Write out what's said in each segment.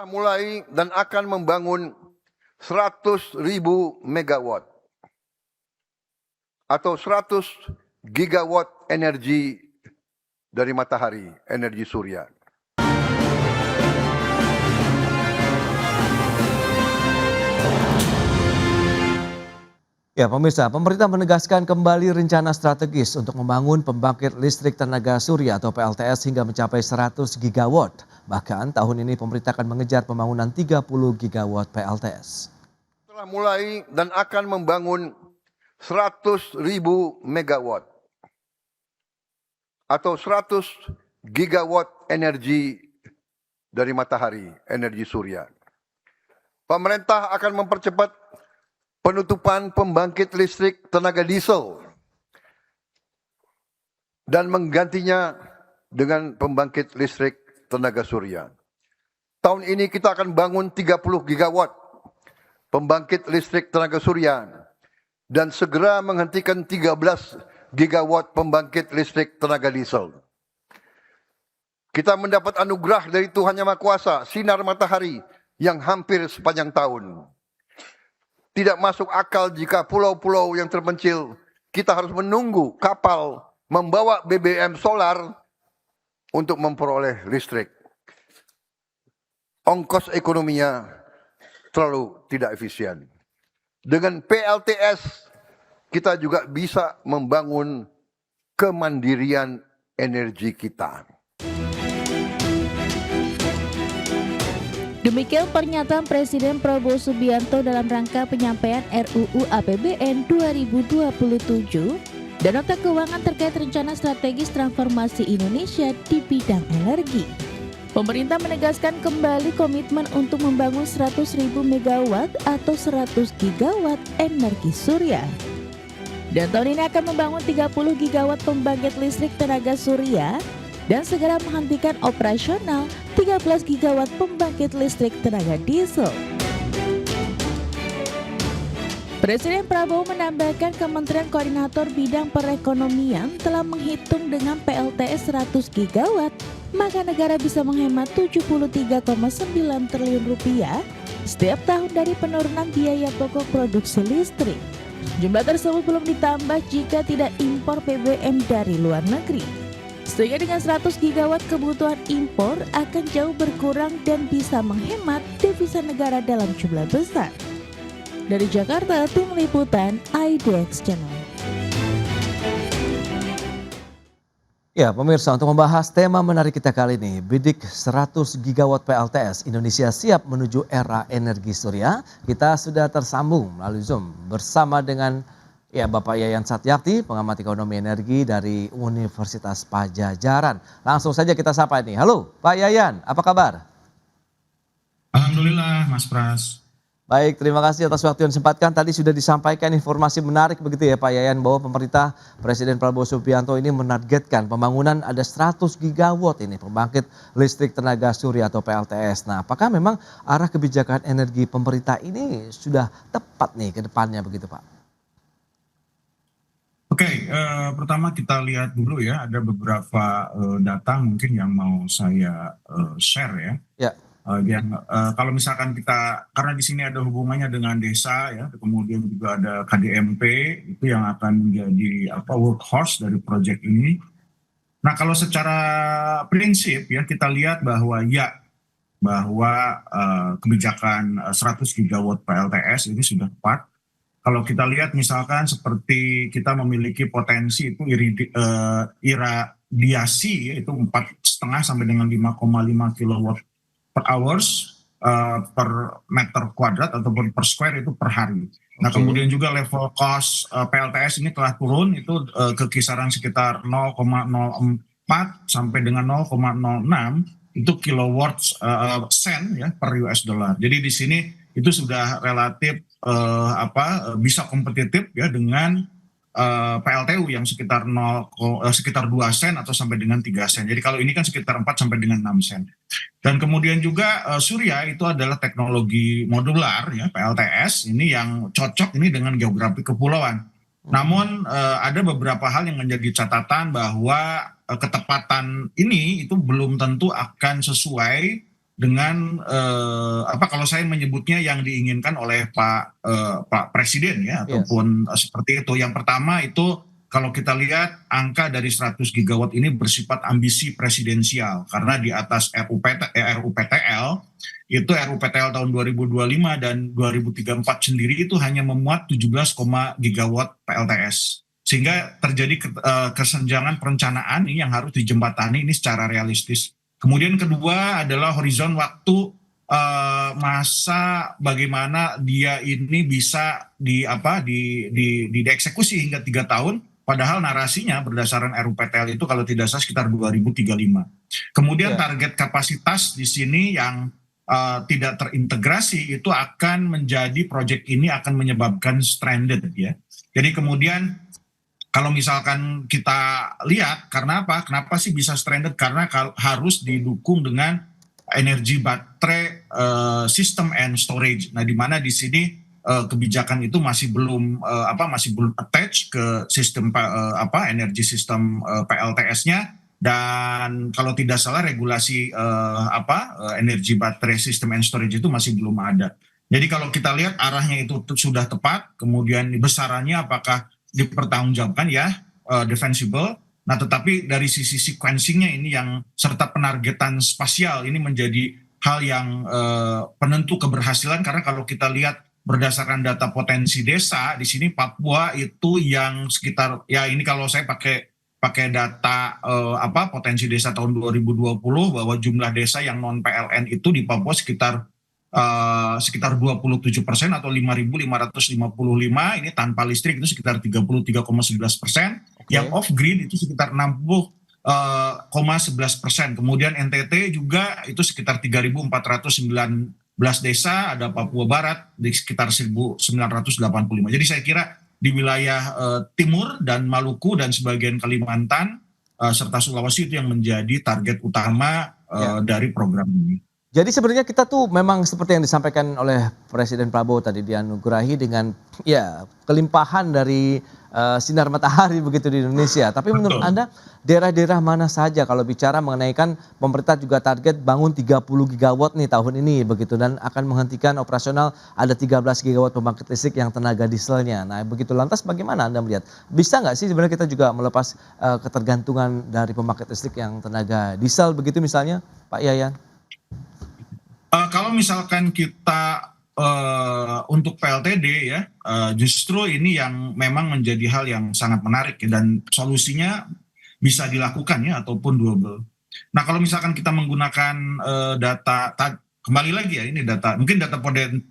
telah mulai dan akan membangun 100.000 megawatt atau 100 gigawatt energi dari matahari, energi surya. Ya pemirsa, pemerintah menegaskan kembali rencana strategis untuk membangun pembangkit listrik tenaga surya atau PLTS hingga mencapai 100 gigawatt. Bahkan tahun ini pemerintah akan mengejar pembangunan 30 gigawatt PLTS. Telah mulai dan akan membangun 100.000 megawatt atau 100 gigawatt energi dari matahari, energi surya. Pemerintah akan mempercepat penutupan pembangkit listrik tenaga diesel dan menggantinya dengan pembangkit listrik tenaga surya. Tahun ini kita akan bangun 30 gigawatt pembangkit listrik tenaga surya dan segera menghentikan 13 gigawatt pembangkit listrik tenaga diesel. Kita mendapat anugerah dari Tuhan Yang Maha Kuasa, sinar matahari yang hampir sepanjang tahun. Tidak masuk akal jika pulau-pulau yang terpencil kita harus menunggu kapal membawa BBM solar untuk memperoleh listrik. Ongkos ekonominya terlalu tidak efisien. Dengan PLTS kita juga bisa membangun kemandirian energi kita. Demikian pernyataan Presiden Prabowo Subianto dalam rangka penyampaian RUU APBN 2027 dan nota keuangan terkait rencana strategis transformasi Indonesia di bidang energi. Pemerintah menegaskan kembali komitmen untuk membangun 100.000 megawatt atau 100 gigawatt energi surya. Dan tahun ini akan membangun 30 gigawatt pembangkit listrik tenaga surya dan segera menghentikan operasional 13 gigawatt pembangkit listrik tenaga diesel. Presiden Prabowo menambahkan Kementerian Koordinator Bidang Perekonomian telah menghitung dengan PLTS 100 gigawatt, maka negara bisa menghemat 73,9 triliun rupiah setiap tahun dari penurunan biaya pokok produksi listrik. Jumlah tersebut belum ditambah jika tidak impor BBM dari luar negeri. Sehingga dengan 100 gigawatt kebutuhan impor akan jauh berkurang dan bisa menghemat devisa negara dalam jumlah besar. Dari Jakarta, tim liputan IDX Channel. Ya pemirsa, untuk membahas tema menarik kita kali ini, bidik 100 gigawatt PLTS, Indonesia siap menuju era energi surya. Kita sudah tersambung melalui Zoom bersama dengan Bapak Yayan Satyarti, pengamat ekonomi energi dari Universitas Padjadjaran. Langsung saja kita sapa ini. Halo Pak Yayan, apa kabar? Alhamdulillah Mas Pras. Baik, terima kasih atas waktu yang disempatkan. Tadi sudah disampaikan informasi menarik begitu ya Pak Yayan, bahwa pemerintah Presiden Prabowo Subianto ini menargetkan pembangunan ada 100 gigawatt ini pembangkit listrik tenaga surya atau PLTS. Nah, apakah memang arah kebijakan energi pemerintah ini sudah tepat nih ke depannya begitu Pak? Oke, pertama kita lihat dulu ya, ada beberapa data mungkin yang mau saya share ya. Ya. Kalau misalkan kita, karena di sini ada hubungannya dengan desa ya, kemudian juga ada KDMP itu yang akan menjadi workhorse dari proyek ini. Nah kalau secara prinsip ya kita lihat bahwa kebijakan 100 gigawatt PLTS ini sudah tepat. Kalau kita lihat misalkan seperti kita memiliki potensi itu iradiasi yaitu 4,5 sampai dengan 5,5 kilowatt per hours per meter kuadrat ataupun per square itu per hari. Nah kemudian juga level cost PLTS ini telah turun itu ke kisaran sekitar 0,04 sampai dengan 0,06 itu kilowatt sen ya per US dollar. Jadi di sini itu sudah relatif bisa kompetitif ya dengan PLTU yang sekitar 2 sen atau sampai dengan 3 sen. Jadi kalau ini kan sekitar 4 sampai dengan 6 sen. Dan kemudian juga surya itu adalah teknologi modular ya PLTS ini yang cocok ini dengan geografi kepulauan. Namun ada beberapa hal yang menjadi catatan bahwa ketepatan ini itu belum tentu akan sesuai dengan kalau saya menyebutnya yang diinginkan oleh Pak Presiden ya, Yes. ataupun seperti itu. Yang pertama itu kalau kita lihat angka dari 100 gigawatt ini bersifat ambisi presidensial karena di atas RUPTL itu RUPTL tahun 2025 dan 2034 sendiri itu hanya memuat 17, gigawatt PLTS. Sehingga terjadi kesenjangan perencanaan ini yang harus dijembatani ini secara realistis. Kemudian kedua adalah horizon waktu masa bagaimana dia ini bisa dieksekusi hingga 3 tahun. Padahal narasinya berdasarkan RUPTL itu kalau tidak salah sekitar 2035. Kemudian target kapasitas di sini yang tidak terintegrasi itu akan menjadi proyek ini akan menyebabkan stranded ya. Jadi kemudian kalau misalkan kita lihat karena apa? Kenapa sih bisa stranded? Karena harus didukung dengan energi baterai system and storage. Nah, di mana di sini kebijakan itu masih belum attach ke sistem energi sistem PLTS-nya. Dan kalau tidak salah regulasi energi baterai system and storage itu masih belum ada. Jadi kalau kita lihat arahnya itu sudah tepat, kemudian besarannya apakah dipertanggungjawabkan ya, defensible. Nah, tetapi dari sisi sequencingnya ini yang serta penargetan spasial ini menjadi hal yang penentu keberhasilan karena kalau kita lihat berdasarkan data potensi desa di sini Papua itu yang sekitar ya ini kalau saya pakai data potensi desa tahun 2020 bahwa jumlah desa yang non PLN itu di Papua sekitar 27% atau 5.555 ini tanpa listrik itu sekitar 33,11%. Yang off grid itu sekitar 60,11%. Kemudian NTT juga itu sekitar 3.419 desa, ada Papua Barat di sekitar 1.985. Jadi saya kira di wilayah timur dan Maluku dan sebagian Kalimantan serta Sulawesi itu yang menjadi target utama dari program ini. Jadi sebenarnya kita tuh memang seperti yang disampaikan oleh Presiden Prabowo tadi dianugerahi dengan ya kelimpahan dari sinar matahari begitu di Indonesia. Tapi menurut Anda daerah-daerah mana saja kalau bicara mengenai kan pemerintah juga target bangun 30 gigawatt nih tahun ini begitu dan akan menghentikan operasional ada 13 gigawatt pembangkit listrik yang tenaga dieselnya. Nah begitu lantas bagaimana Anda melihat? Bisa nggak sih sebenarnya kita juga melepas ketergantungan dari pembangkit listrik yang tenaga diesel begitu misalnya Pak Yayan? Kalau misalkan kita untuk PLTD ya, justru ini yang memang menjadi hal yang sangat menarik ya, dan solusinya bisa dilakukan ya ataupun doable. Nah kalau misalkan kita menggunakan data, kembali lagi ya ini data, mungkin data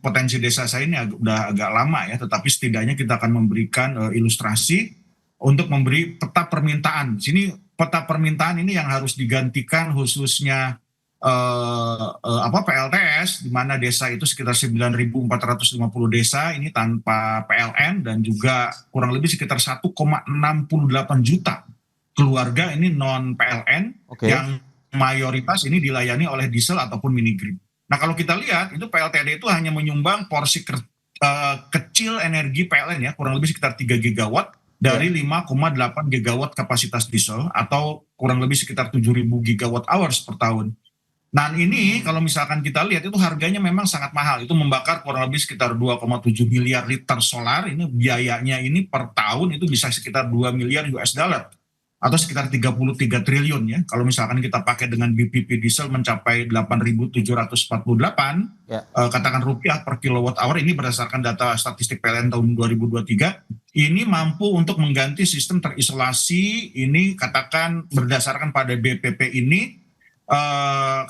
potensi desa saya ini udah agak lama ya, tetapi setidaknya kita akan memberikan ilustrasi untuk memberi peta permintaan. Sini peta permintaan ini yang harus digantikan khususnya PLTS di mana desa itu sekitar 9.450 desa ini tanpa PLN dan juga kurang lebih sekitar 1,68 juta keluarga ini non PLN yang mayoritas ini dilayani oleh diesel ataupun mini grid. Nah kalau kita lihat itu PLTD itu hanya menyumbang porsi kecil energi PLN ya kurang lebih sekitar 3 gigawatt dari 5,8 gigawatt kapasitas diesel atau kurang lebih sekitar 7.000 gigawatt hours per tahun. Nah ini kalau misalkan kita lihat itu harganya memang sangat mahal. Itu membakar kurang lebih sekitar 2,7 miliar liter solar. Ini biayanya ini per tahun itu bisa sekitar 2 miliar US dollar. Atau sekitar 33 triliun ya. Kalau misalkan kita pakai dengan BPP diesel mencapai 8.748. Katakan rupiah per kilowatt hour. Ini berdasarkan data statistik PLN tahun 2023. Ini mampu untuk mengganti sistem terisolasi. Ini katakan berdasarkan pada BPP ini.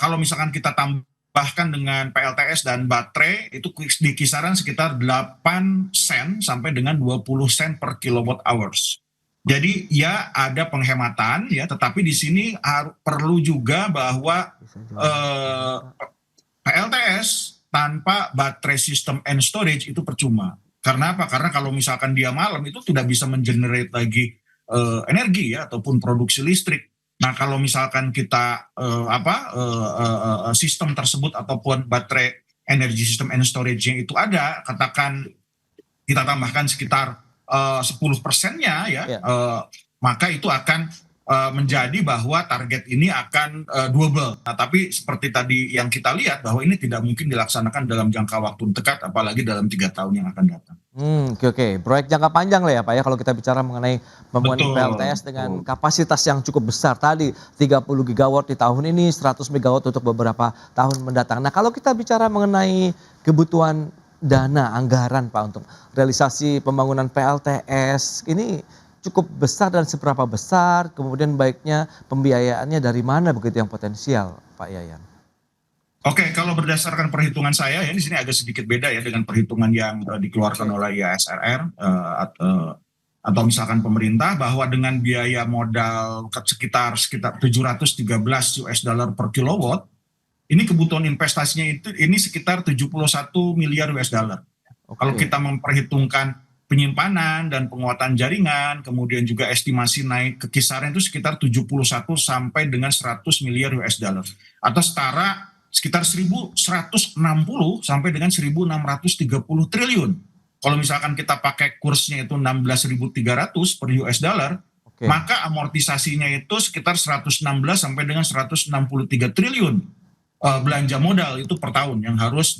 Kalau misalkan kita tambahkan dengan PLTS dan baterai itu di kisaran sekitar 8 sen sampai dengan 20 sen per kilowatt hours. Jadi ya ada penghematan ya, tetapi di sini perlu juga bahwa PLTS tanpa baterai system and storage itu percuma. Karena apa? Karena kalau misalkan dia malam itu tidak bisa mengenerate lagi energi ya ataupun produksi listrik. Nah kalau misalkan kita sistem tersebut ataupun baterai energy system and storage-nya itu ada, katakan kita tambahkan sekitar 10%-nya ya, maka itu akan menjadi bahwa target ini akan doable. Nah, tapi seperti tadi yang kita lihat bahwa ini tidak mungkin dilaksanakan dalam jangka waktu dekat, apalagi dalam 3 tahun yang akan datang. Oke. Proyek jangka panjang lah ya Pak ya kalau kita bicara mengenai pembangunan Betul. PLTS dengan kapasitas yang cukup besar tadi 30 gigawatt di tahun ini, 100 megawatt untuk beberapa tahun mendatang. Nah, kalau kita bicara mengenai kebutuhan dana anggaran Pak untuk realisasi pembangunan PLTS ini cukup besar dan seberapa besar, kemudian baiknya pembiayaannya dari mana begitu yang potensial Pak Yayan? Oke, kalau berdasarkan perhitungan saya ya di sini agak sedikit beda ya dengan perhitungan yang dikeluarkan oleh IASRR atau misalkan pemerintah, bahwa dengan biaya modal sekitar 713 US dollar per kilowatt, ini kebutuhan investasinya ini sekitar 71 miliar US dollar. Kalau kita memperhitungkan penyimpanan dan penguatan jaringan, kemudian juga estimasi naik ke kisaran itu sekitar 71 sampai dengan 100 miliar US dollar. Atau setara sekitar 1.160 sampai dengan 1.630 triliun. Kalau misalkan kita pakai kursnya itu 16.300 per US dollar, maka amortisasinya itu sekitar 116 sampai dengan 163 triliun belanja modal itu per tahun yang harus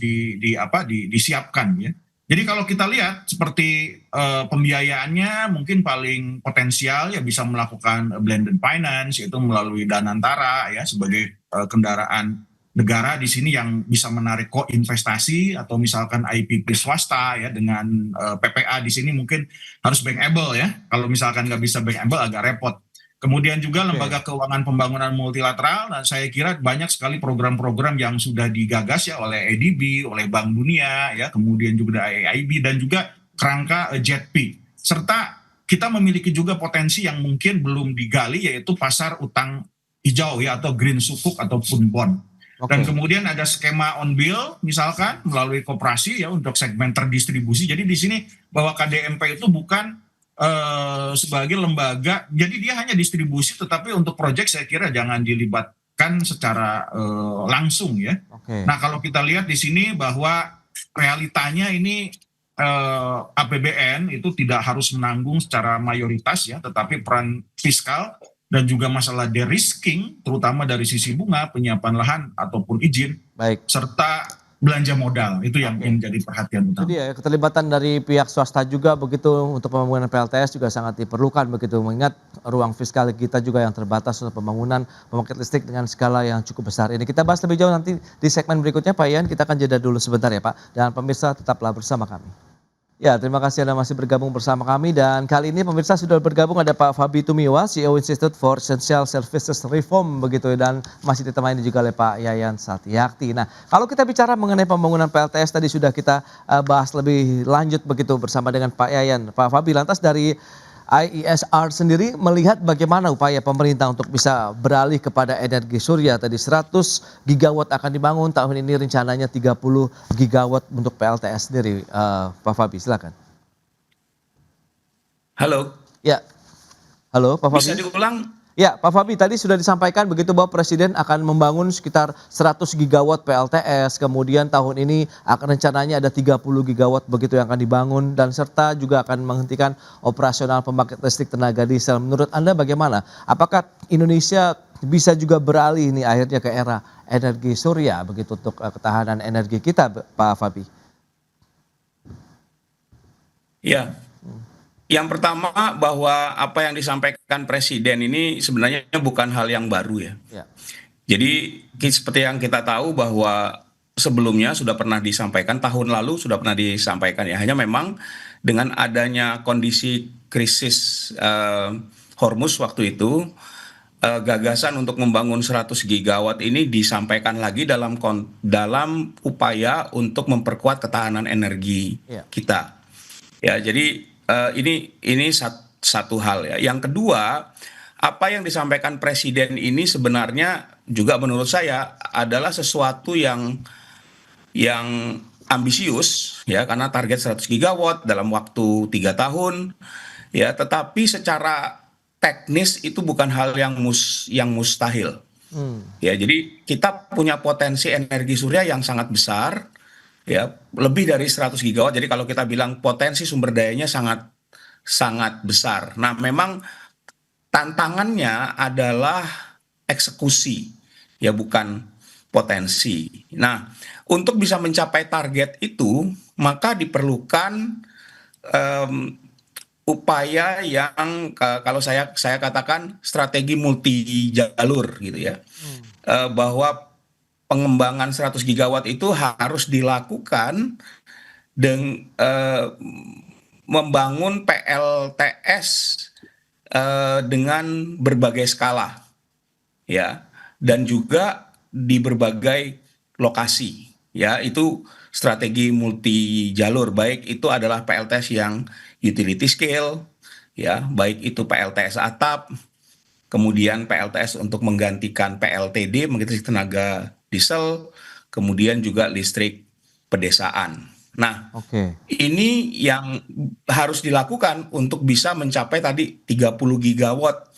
disiapkan ya. Jadi kalau kita lihat seperti pembiayaannya mungkin paling potensial ya bisa melakukan blended finance, yaitu melalui Danantara ya sebagai kendaraan negara di sini yang bisa menarik co-investasi, atau misalkan IPP swasta ya dengan PPA di sini mungkin harus bankable ya. Kalau misalkan nggak bisa bankable agak repot. Kemudian juga lembaga keuangan pembangunan multilateral, dan saya kira banyak sekali program-program yang sudah digagas ya oleh ADB, oleh Bank Dunia, ya kemudian juga AIIB dan juga kerangka JETP. Serta kita memiliki juga potensi yang mungkin belum digali, yaitu pasar utang hijau ya atau green sukuk ataupun bond. Dan kemudian ada skema on bill misalkan melalui koperasi ya untuk segmen terdistribusi. Jadi di sini bahwa KDMP itu bukan sebagai lembaga, jadi dia hanya distribusi, tetapi untuk proyek saya kira jangan dilibatkan secara langsung ya. Nah kalau kita lihat di sini bahwa realitanya ini APBN itu tidak harus menanggung secara mayoritas ya, tetapi peran fiskal dan juga masalah de-risking, terutama dari sisi bunga, penyiapan lahan ataupun izin, serta belanja modal itu yang menjadi perhatian utama. Jadi ya keterlibatan dari pihak swasta juga begitu untuk pembangunan PLTS juga sangat diperlukan begitu, mengingat ruang fiskal kita juga yang terbatas untuk pembangunan pembangkit listrik dengan skala yang cukup besar ini. Kita bahas lebih jauh nanti di segmen berikutnya Pak Ian, kita akan jeda dulu sebentar ya Pak, dan pemirsa tetaplah bersama kami. Ya, terima kasih Anda masih bergabung bersama kami, dan kali ini pemirsa sudah bergabung ada Pak Fabi Tumiwa, CEO Institute for Essential Services Reform begitu, dan masih ditemani juga oleh Pak Yayan Satyakti. Nah, kalau kita bicara mengenai pembangunan PLTS tadi sudah kita bahas lebih lanjut begitu bersama dengan Pak Yayan. Pak Fabi, lantas dari IESR sendiri melihat bagaimana upaya pemerintah untuk bisa beralih kepada energi surya. Tadi 100 gigawatt akan dibangun, tahun ini rencananya 30 gigawatt untuk PLTS sendiri. Pak Fabi, silakan. Halo. Ya, halo Pak Fabi. Bisa diulang? Ya, Pak Fabi, tadi sudah disampaikan begitu bahwa Presiden akan membangun sekitar 100 gigawatt PLTS, kemudian tahun ini akan rencananya ada 30 gigawatt begitu yang akan dibangun, dan serta juga akan menghentikan operasional pembangkit listrik tenaga diesel. Menurut Anda bagaimana? Apakah Indonesia bisa juga beralih ini akhirnya ke era energi surya begitu untuk ketahanan energi kita, Pak Fabi? Ya. Yang pertama bahwa apa yang disampaikan Presiden ini sebenarnya bukan hal yang baru ya. Jadi seperti yang kita tahu bahwa sebelumnya sudah pernah disampaikan, tahun lalu sudah pernah disampaikan ya. Hanya memang dengan adanya kondisi krisis Hormuz waktu itu, gagasan untuk membangun 100 gigawatt ini disampaikan lagi dalam upaya untuk memperkuat ketahanan energi kita. Ya, jadi ini satu hal ya. Yang kedua, apa yang disampaikan Presiden ini sebenarnya juga menurut saya adalah sesuatu yang ambisius ya, karena target 100 gigawatt dalam waktu 3 tahun ya, tetapi secara teknis itu bukan hal yang mustahil. Ya, jadi kita punya potensi energi surya yang sangat besar. Ya, lebih dari 100 gigawatt. Jadi kalau kita bilang potensi sumber dayanya sangat besar. Nah, memang tantangannya adalah eksekusi, ya bukan potensi. Nah, untuk bisa mencapai target itu, maka diperlukan em, upaya yang kalau saya katakan strategi multi jalur gitu ya. Bahwa pengembangan 100 gigawatt itu harus dilakukan dengan membangun PLTS dengan berbagai skala, ya, dan juga di berbagai lokasi, ya. Itu strategi multi jalur, baik itu adalah PLTS yang utility scale, ya, baik itu PLTS atap, kemudian PLTS untuk menggantikan PLTD, menggantikan tenaga diesel, kemudian juga listrik pedesaan. Nah, Oke. ini yang harus dilakukan untuk bisa mencapai tadi 30 gigawatt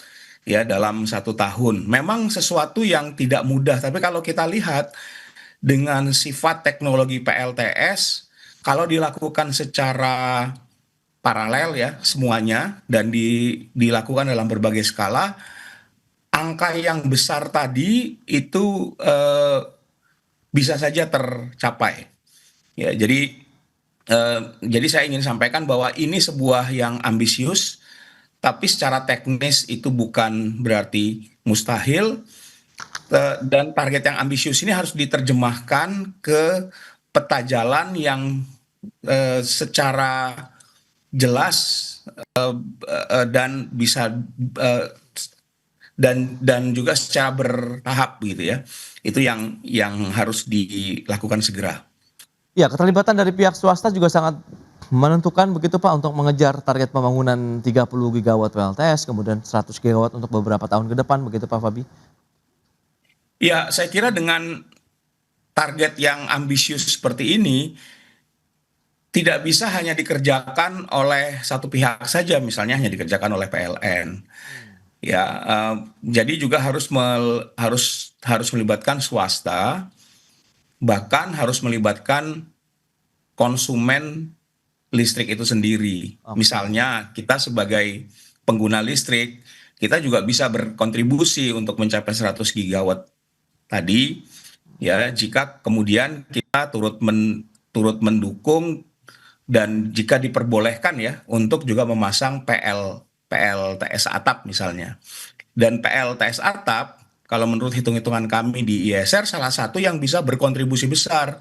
ya dalam 1 tahun. Memang sesuatu yang tidak mudah, tapi kalau kita lihat dengan sifat teknologi PLTS, kalau dilakukan secara paralel ya semuanya dan dilakukan dalam berbagai skala, angka yang besar tadi itu bisa saja tercapai. Ya, jadi saya ingin sampaikan bahwa ini sebuah yang ambisius, tapi secara teknis itu bukan berarti mustahil. Dan target yang ambisius ini harus diterjemahkan ke peta jalan yang secara jelas dan bisa dan juga secara bertahap gitu ya. Itu yang harus dilakukan segera. Ya, keterlibatan dari pihak swasta juga sangat menentukan begitu Pak untuk mengejar target pembangunan 30 gigawatt PLTS, kemudian 100 gigawatt untuk beberapa tahun ke depan begitu Pak Fabi? Ya, saya kira dengan target yang ambisius seperti ini tidak bisa hanya dikerjakan oleh satu pihak saja, misalnya hanya dikerjakan oleh PLN. Ya, jadi juga harus melibatkan swasta, bahkan harus melibatkan konsumen listrik itu sendiri. Misalnya kita sebagai pengguna listrik, kita juga bisa berkontribusi untuk mencapai 100 gigawatt tadi, ya, jika kemudian kita turut mendukung dan jika diperbolehkan ya untuk juga memasang PLTS atap misalnya. Dan PLTS atap, kalau menurut hitung-hitungan kami di ISR, salah satu yang bisa berkontribusi besar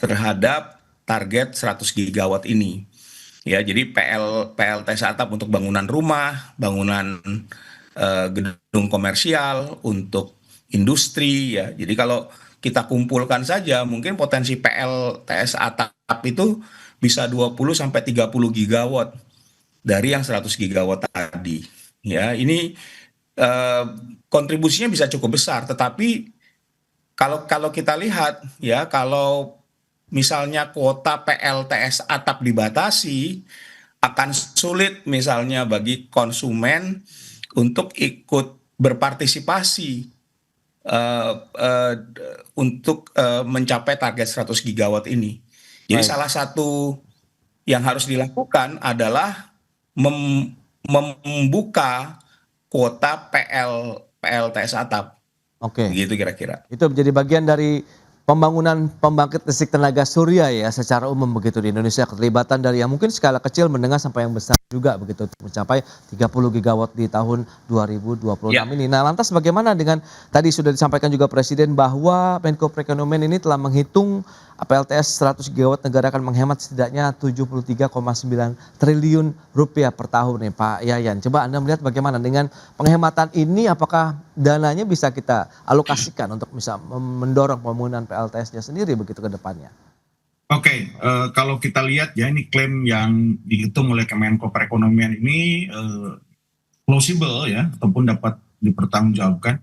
terhadap target 100 gigawatt ini. Ya, jadi PLTS atap untuk bangunan rumah, bangunan gedung komersial, untuk industri ya. Jadi kalau kita kumpulkan saja, mungkin potensi PLTS atap itu bisa 20 sampai 30 gigawatt dari yang 100 gigawatt tadi. Ya, ini kontribusinya bisa cukup besar, tetapi kalau kita lihat ya, kalau misalnya kuota PLTS atap dibatasi, akan sulit misalnya bagi konsumen untuk ikut berpartisipasi untuk mencapai target 100 gigawatt ini. Jadi salah satu yang harus dilakukan adalah membuka kuota PLTS atap. Oke. Begitu kira-kira. Itu menjadi bagian dari pembangunan pembangkit listrik tenaga surya ya secara umum begitu di Indonesia, keterlibatan dari yang mungkin skala kecil menengah sampai yang besar juga begitu untuk mencapai 30 gigawatt di tahun 2026 ini. Nah, lantas bagaimana dengan tadi sudah disampaikan juga Presiden bahwa Menko Perekonomian ini telah menghitung PLTS 100 gigawatt negara akan menghemat setidaknya 73,9 triliun rupiah per tahun nih Pak Yayan. Coba Anda melihat bagaimana dengan penghematan ini, apakah dananya bisa kita alokasikan untuk bisa mendorong pembangunan PLTS-nya sendiri begitu ke depannya? Oke, kalau kita lihat ya, ini klaim yang dihitung oleh Kemenko Perekonomian ini plausible ya, ataupun dapat dipertanggungjawabkan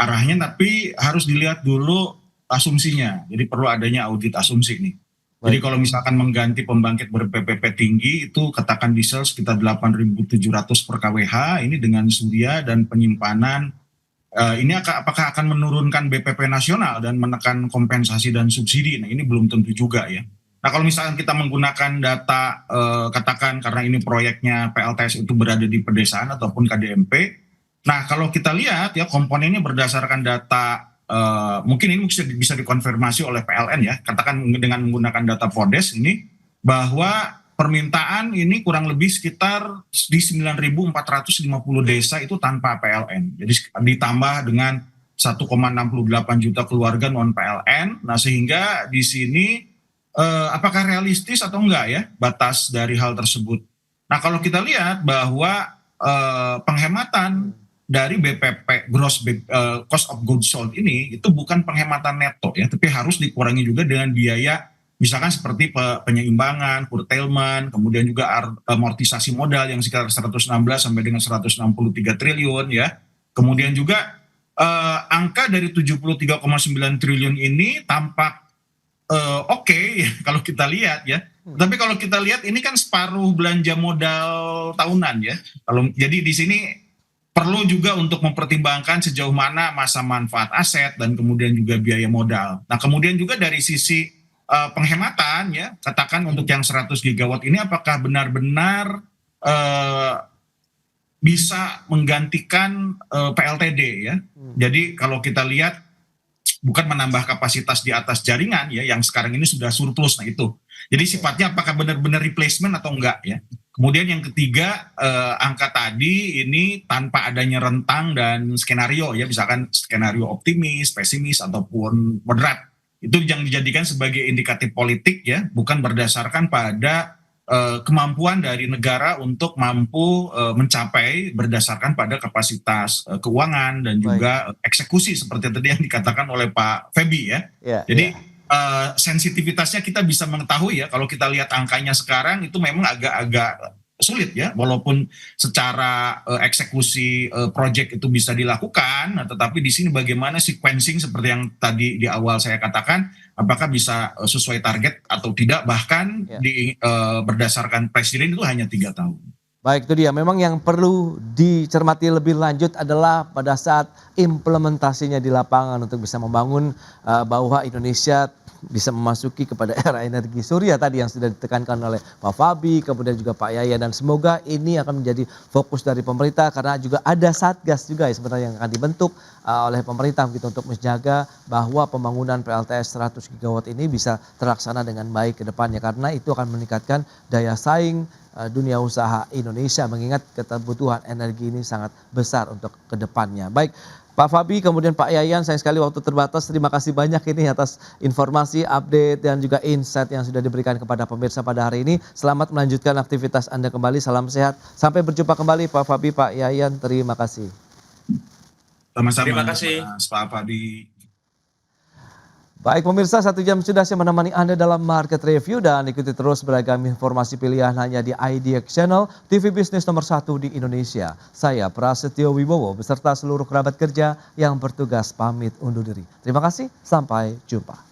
arahnya, tapi harus dilihat dulu asumsinya. Jadi perlu adanya audit asumsi nih. Jadi kalau misalkan mengganti pembangkit ber-PPP tinggi itu katakan diesel sekitar 8.700 per kWh, ini dengan surya dan penyimpanan, ini apakah akan menurunkan BPP nasional dan menekan kompensasi dan subsidi? Nah, ini belum tentu juga ya. Nah, kalau misalkan kita menggunakan data, katakan karena ini proyeknya PLTS itu berada di pedesaan ataupun KDMP, Nah, kalau kita lihat ya komponennya berdasarkan data, mungkin ini bisa dikonfirmasi oleh PLN ya, katakan dengan menggunakan data PODES ini, bahwa permintaan ini kurang lebih sekitar di 9.450 desa itu tanpa PLN. Jadi ditambah dengan 1,68 juta keluarga non PLN. Nah, sehingga di sini apakah realistis atau enggak ya batas dari hal tersebut. Nah, kalau kita lihat bahwa penghematan dari BPP cost of goods sold ini itu bukan penghematan neto ya, tapi harus dikurangi juga dengan biaya misalkan seperti penyeimbangan, curtailment, kemudian juga amortisasi modal yang sekitar 116 sampai dengan 163 triliun ya. Kemudian juga angka dari 73,9 triliun ini tampak oke ya, kalau kita lihat ya. Tapi kalau kita lihat ini kan separuh belanja modal tahunan ya. Jadi di sini perlu juga untuk mempertimbangkan sejauh mana masa manfaat aset dan kemudian juga biaya modal. Nah, kemudian juga dari sisi penghematan ya, katakan untuk yang 100 gigawatt ini apakah benar-benar bisa menggantikan PLTD ya. Jadi kalau kita lihat bukan menambah kapasitas di atas jaringan ya yang sekarang ini sudah surplus, nah itu. Jadi sifatnya apakah benar-benar replacement atau enggak ya. Kemudian yang ketiga, angka tadi ini tanpa adanya rentang dan skenario ya, misalkan skenario optimis, pesimis ataupun moderat. Itu yang dijadikan sebagai indikatif politik ya, bukan berdasarkan pada kemampuan dari negara untuk mampu mencapai berdasarkan pada kapasitas keuangan dan juga eksekusi seperti tadi yang dikatakan oleh Pak Feby ya. Jadi sensitivitasnya kita bisa mengetahui ya, kalau kita lihat angkanya sekarang itu memang agak-agak sulit ya, walaupun secara eksekusi project itu bisa dilakukan, nah, tetapi di sini bagaimana sequencing seperti yang tadi di awal saya katakan, apakah bisa sesuai target atau tidak, bahkan berdasarkan presiden itu hanya 3 tahun. Baik, itu dia. Memang yang perlu dicermati lebih lanjut adalah pada saat implementasinya di lapangan untuk bisa membangun bahwa Indonesia bisa memasuki kepada era energi surya tadi yang sudah ditekankan oleh Pak Fabi, kemudian juga Pak Yayan, dan semoga ini akan menjadi fokus dari pemerintah karena juga ada satgas juga ya sebenarnya yang akan dibentuk oleh pemerintah gitu untuk menjaga bahwa pembangunan PLTS 100 gigawatt ini bisa terlaksana dengan baik ke depannya karena itu akan meningkatkan daya saing dunia usaha Indonesia mengingat kebutuhan energi ini sangat besar untuk ke depannya. Baik, Pak Fabi, kemudian Pak Yayan, sayang sekali waktu terbatas. Terima kasih banyak ini atas informasi, update, dan juga insight yang sudah diberikan kepada pemirsa pada hari ini. Selamat melanjutkan aktivitas Anda kembali, salam sehat. Sampai berjumpa kembali Pak Fabi, Pak Yayan, terima kasih. Sama-sama. Terima kasih. Pak Fabi. Baik pemirsa, 1 jam sudah saya menemani Anda dalam Market Review dan ikuti terus beragam informasi pilihan hanya di IDX Channel, TV bisnis nomor 1 di Indonesia. Saya Prasetyo Wibowo beserta seluruh kerabat kerja yang bertugas pamit undur diri. Terima kasih, sampai jumpa.